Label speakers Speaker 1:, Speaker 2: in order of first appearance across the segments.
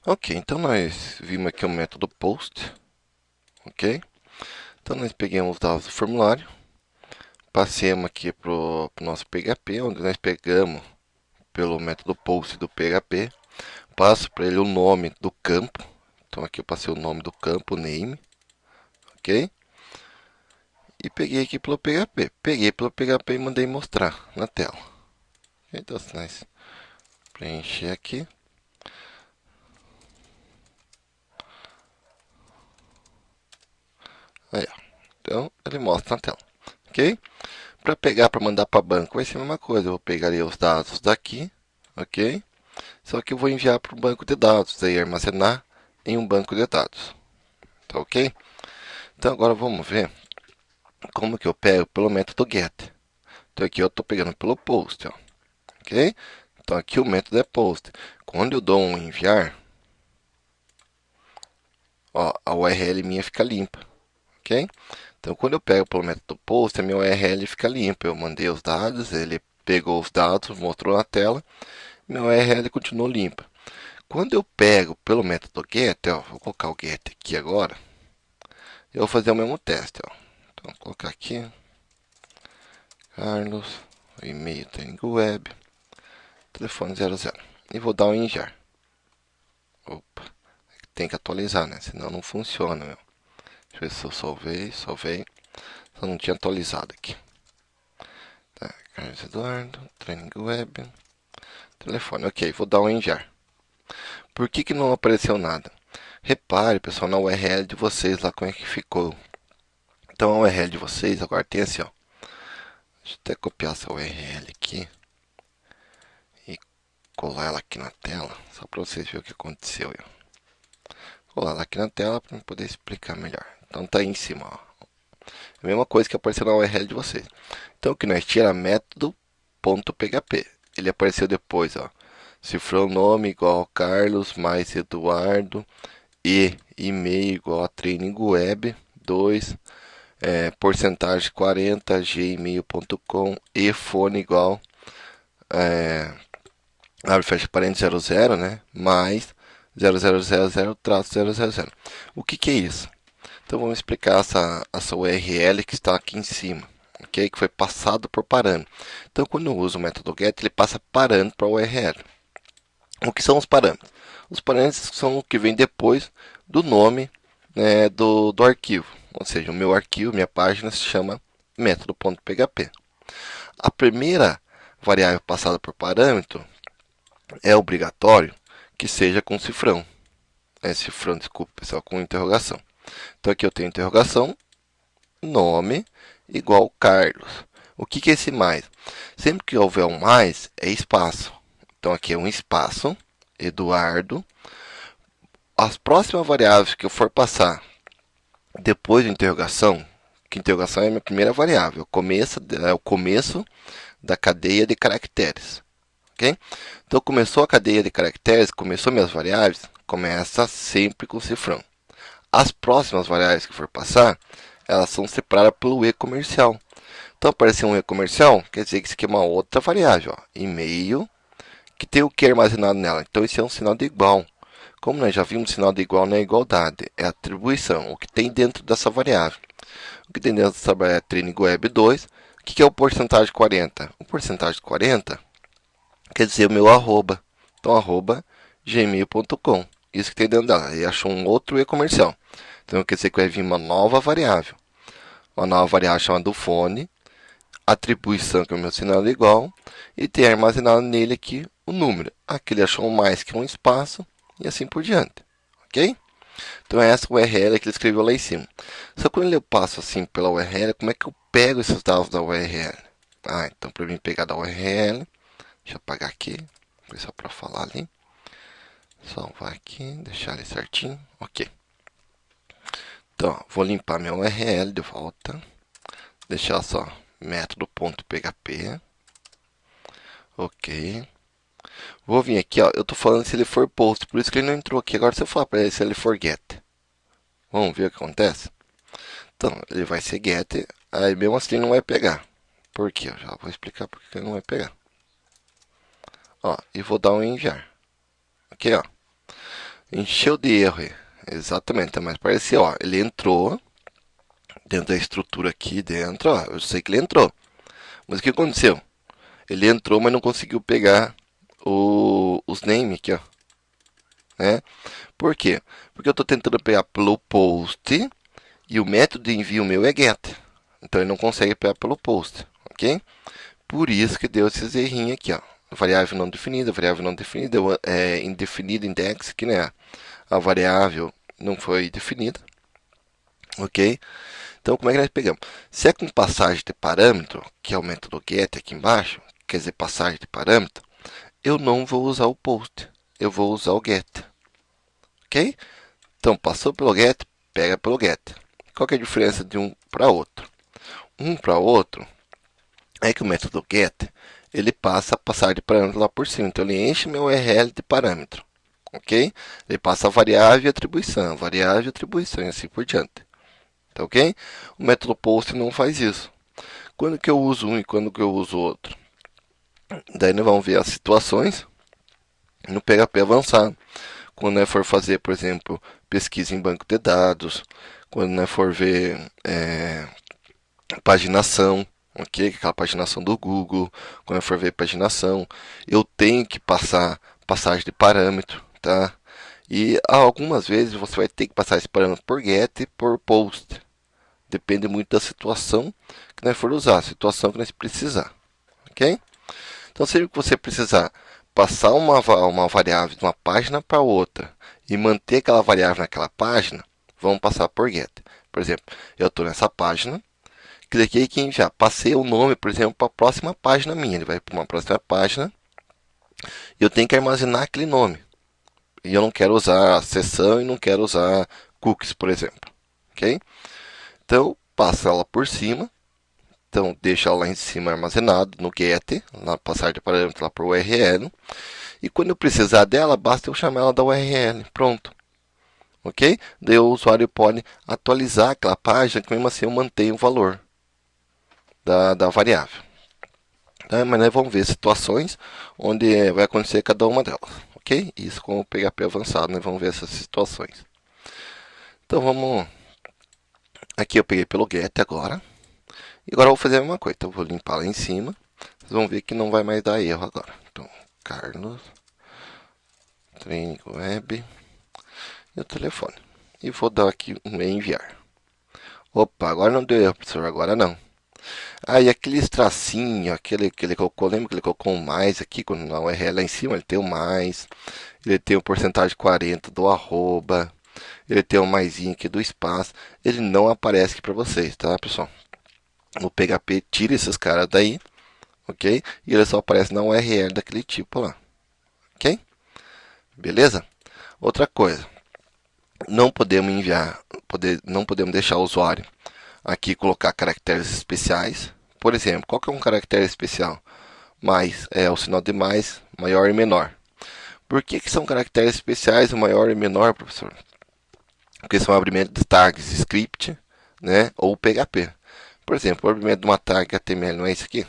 Speaker 1: Ok, então nós vimos aqui o método post, ok? Então nós pegamos os dados do formulário, passemos aqui para o nosso PHP, onde nós pegamos pelo método post do PHP, passo para ele o nome do campo, então aqui eu passei o nome do campo, name, ok? E peguei aqui pelo PHP, peguei pelo PHP e mandei mostrar na tela. Então se nós preencher aqui, aí ó, então ele mostra na tela, ok? Para pegar, para mandar para banco, vai ser a mesma coisa. Eu vou pegar os dados daqui, ok? Só que eu vou enviar para o banco de dados, aí armazenar em um banco de dados, tá ok? Então agora vamos ver como que eu pego pelo método get. Então aqui eu estou pegando pelo post, ó, ok? Então aqui o método é post. Quando eu dou um enviar, ó, a URL minha fica limpa, ok? Então quando eu pego pelo método post, a minha URL fica limpa. Eu mandei os dados, ele pegou os dados, mostrou na tela, minha URL continuou limpa. Quando eu pego pelo método get, ó, vou colocar o get aqui agora, eu vou fazer o mesmo teste. Ó. Então, vou colocar aqui, Carlos, e-mail web, telefone 00. E vou dar um enviar. Opa, tem que atualizar, né? Senão não funciona, meu. Deixa eu ver se eu salvei. Só não tinha atualizado aqui. Tá, Carlos Eduardo, training web, telefone. Ok, vou dar um enviar. Por que não apareceu nada? Repare, pessoal, na URL de vocês lá como é que ficou. Então a URL de vocês agora tem assim, ó. Deixa eu até copiar essa URL aqui e colar ela aqui na tela, só para vocês verem o que aconteceu. Colar ela aqui na tela para poder explicar melhor. Então tá aí em cima, ó. A mesma coisa que apareceu na URL de vocês. Então o que nós tira método.php. Ele apareceu depois, ó. Cifrou nome igual a Carlos mais Eduardo e e-mail igual a training web 2 porcentagem 40 gmail.com e fone igual abre fecha parênteses 00, né? Mais 0000-000. O que é isso? Então vamos explicar essa URL que está aqui em cima, ok? Que foi passado por parâmetro. Então quando eu uso o método get, ele passa parâmetro para a URL. O que são os parâmetros? Os parâmetros são o que vem depois do nome, né, do arquivo. Ou seja, o meu arquivo, minha página se chama método.php. A primeira variável passada por parâmetro é obrigatório que seja com cifrão. Cifrão, desculpa, pessoal, com interrogação. Então aqui eu tenho interrogação, nome igual Carlos. O que é esse mais? Sempre que houver um mais, é espaço. Então aqui é um espaço, Eduardo. As próximas variáveis que eu for passar depois da interrogação, que interrogação é a minha primeira variável, é o começo da cadeia de caracteres. Okay? Então começou a cadeia de caracteres, começou minhas variáveis, começa sempre com cifrão. As próximas variáveis que for passar, elas são separadas pelo e-comercial. Então apareceu um e-comercial, quer dizer que isso aqui é uma outra variável, e-mail, que tem o que armazenado nela. Então isso é um sinal de igual. Como nós já vimos, sinal de igual não é igualdade, é atribuição, o que tem dentro dessa variável. O que tem dentro dessa variável é training web 2. O que é o porcentagem 40? O porcentagem 40 quer dizer o meu arroba. Então, arroba gmail.com. Isso que tem dentro dela. E achou um outro e-comercial. Então, quer dizer que vai vir uma nova variável. Uma nova variável chamada fone. Atribuição, que é o meu sinal igual. E tem armazenado nele aqui o número. Aqui ele achou mais que um espaço. E assim por diante. Ok? Então, essa URL que ele escreveu lá em cima. Só que quando eu passo assim pela URL, como é que eu pego esses dados da URL? Então, para mim pegar da URL, deixa eu apagar aqui. Foi só para falar ali. Salvar aqui, deixar ele certinho. Ok. Então, ó, vou limpar minha URL de volta. Deixar só método.php. Ok. Vou vir aqui, ó. Eu tô falando se ele for post, por isso que ele não entrou aqui. Agora, se eu falar para ele se ele for get, vamos ver o que acontece? Então, ele vai ser get, aí mesmo assim ele não vai pegar. Por quê? Eu já vou explicar por que ele não vai pegar. Ó, e vou dar um enviar. Ok, ó. Encheu de erro aí. Exatamente, então, mas parecia, ó, ele entrou dentro da estrutura aqui dentro, ó, eu sei que ele entrou. Mas o que aconteceu? Ele entrou, mas não conseguiu pegar os name aqui, ó, né? Por quê? Porque eu estou tentando pegar pelo post e o método de envio meu é get. Então ele não consegue pegar pelo post, ok? Por isso que deu esses errinhos aqui, ó. Variável não definida, indefinido index, que né? A variável não foi definida, ok? Então como é que nós pegamos? Se é com passagem de parâmetro, que é o método get aqui embaixo, quer dizer passagem de parâmetro, eu não vou usar o post, eu vou usar o get, ok? Então passou pelo get, pega pelo get. Qual que é a diferença de um para outro? Um para outro é que o método get ele passa a passar de parâmetro lá por cima. Então ele enche meu URL de parâmetro, ok? Ele passa a variável e atribuição e assim por diante, tá ok? O método post não faz isso. Quando que eu uso um e quando que eu uso outro? Daí nós vamos ver as situações no PHP avançado. Quando for fazer, por exemplo, pesquisa em banco de dados, quando for ver paginação, ok? Aquela paginação do Google, quando for ver paginação, eu tenho que passar passagem de parâmetro, tá? E algumas vezes você vai ter que passar esse parâmetro por get e por post. Depende muito da situação que nós for usar, a situação que nós precisar, ok? Então, sempre que você precisar passar uma variável de uma página para outra e manter aquela variável naquela página, vamos passar por get. Por exemplo, eu estou nessa página, cliquei aqui em enviar, passei o nome, por exemplo, para a próxima página minha. Ele vai para uma próxima página e eu tenho que armazenar aquele nome. E eu não quero usar a seção e não quero usar cookies, por exemplo. Ok? Então, passa ela por cima. Então, deixa ela lá em cima armazenado no get, na passar de parâmetro lá para o URL. E quando eu precisar dela, basta eu chamar ela da URL. Pronto. Ok? Daí o usuário pode atualizar aquela página, que mesmo assim eu mantenho o valor da variável. Tá? Mas nós vamos ver situações onde vai acontecer cada uma delas. Ok? Isso com o PHP avançado, nós vamos ver essas situações. Então vamos. Aqui eu peguei pelo get agora. E agora eu vou fazer a mesma coisa. Então eu vou limpar lá em cima. Vocês vão ver que não vai mais dar erro agora. Então, Carlos, Training Web e o telefone. E vou dar aqui um enviar. Opa, agora não deu erro, professor. Agora não. Aí aquele tracinho, aquele que ele colocou, lembra que ele colocou um mais aqui na URL lá em cima? Ele tem o mais, ele tem o porcentagem 40 do arroba, ele tem o maisinho aqui do espaço. Ele não aparece aqui para vocês, tá, pessoal? O PHP tira esses caras daí, ok? E ele só aparece na URL daquele tipo lá, ok? Beleza? Outra coisa, não podemos enviar, não podemos deixar o usuário aqui colocar caracteres especiais. Por exemplo, qual que é um caractere especial? Mais é o sinal de mais, maior e menor. Por que são caracteres especiais, o maior e menor, professor? Porque são abrimento de tags script, né, ou PHP. Por exemplo, o abrimento de uma tag HTML não é isso aqui?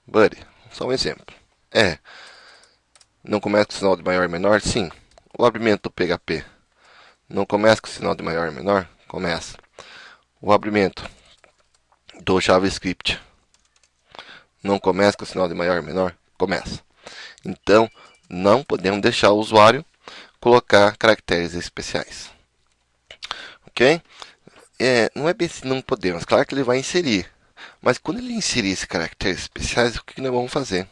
Speaker 1: Buddy, só um exemplo. Não começa com o sinal de maior e menor? Sim. O abrimento do PHP não começa com o sinal de maior e menor? Começa. O abrimento do JavaScript não começa com o sinal de maior e menor? Começa. Então, não podemos deixar o usuário colocar caracteres especiais. Ok? Não é bem se não podemos. Claro que ele vai inserir. Mas quando ele inserir esses caracteres especiais, o que nós vamos fazer?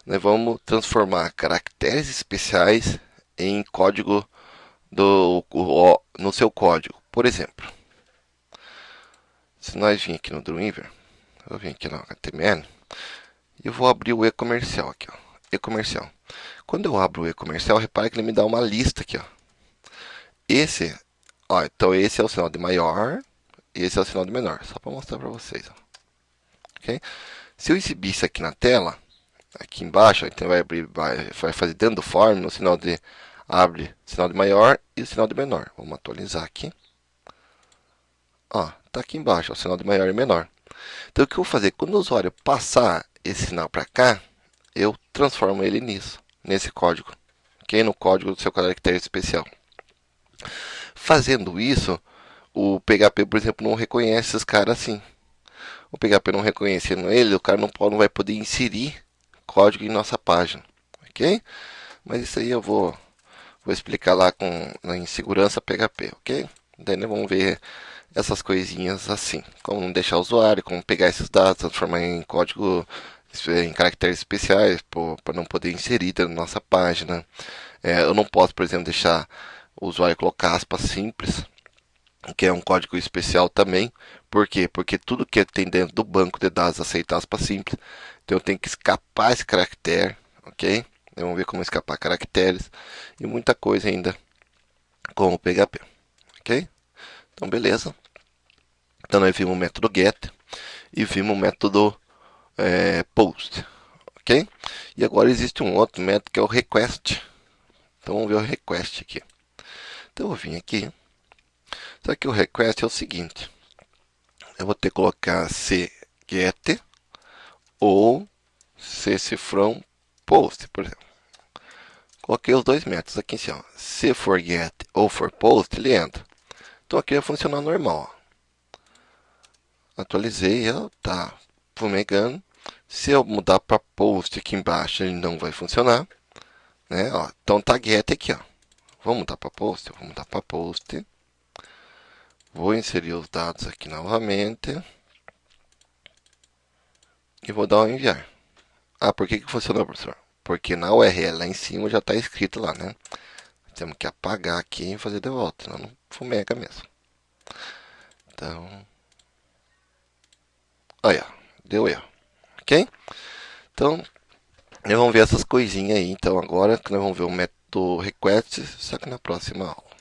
Speaker 1: Nós vamos transformar caracteres especiais em código no seu código. Por exemplo, se nós vir aqui no Dreamweaver, eu vou vir aqui no HTML e eu vou abrir o e-comercial aqui, ó. E-comercial. Quando eu abro o e-comercial, repare que ele me dá uma lista aqui, ó. Então esse é o sinal de maior e esse é o sinal de menor, só para mostrar para vocês, ó. Ok? Se eu exibir isso aqui na tela, aqui embaixo, então vai fazer dentro do form o sinal de abre sinal de maior e o sinal de menor. Vamos atualizar aqui. Ó, tá aqui embaixo, o sinal de maior e menor. Então o que eu vou fazer? Quando o usuário passar esse sinal para cá, eu transformo ele nesse código, ok? No código do seu caractere especial. Fazendo isso, o PHP, por exemplo, não reconhece esses caras assim. O PHP não reconhecendo ele, o cara não vai poder inserir código em nossa página, ok? Mas isso aí eu vou explicar lá em segurança PHP, ok? Daí nós vamos ver essas coisinhas assim, como não deixar o usuário, como pegar esses dados, transformar em código, em caracteres especiais, para não poder inserir dentro da nossa página. Eu não posso, por exemplo, deixar o usuário colocar aspas simples, que é um código especial também. Por quê? Porque tudo que tem dentro do banco de dados aceita aspas simples. Então eu tenho que escapar esse caractere, ok? Vamos ver como escapar caracteres e muita coisa ainda com o PHP, ok? Então beleza. Então nós vimos o método get e vimos o método post, ok? E agora existe um outro método que é o request. Então vamos ver o request aqui. Então eu vou vir aqui. Só que o request é o seguinte: eu vou ter que colocar cget ou from post, por exemplo. Coloquei os dois métodos aqui em cima. Se for get ou for post, ele entra. Então aqui vai funcionar normal. Atualizei, tá fumegando. Se eu mudar para post aqui embaixo, ele não vai funcionar, né? Ó, então tá get aqui, ó. Vou mudar para post, eu vou mudar para post. Vou inserir os dados aqui novamente e vou dar um enviar. Ah, por que funcionou, professor? Porque na URL lá em cima já está escrito lá, né? Temos que apagar aqui e fazer de volta, senão não fumega mesmo. Então, olha, deu erro, ok? Então, nós vamos ver essas coisinhas aí. Então, agora que nós vamos ver o método request, só que na próxima aula.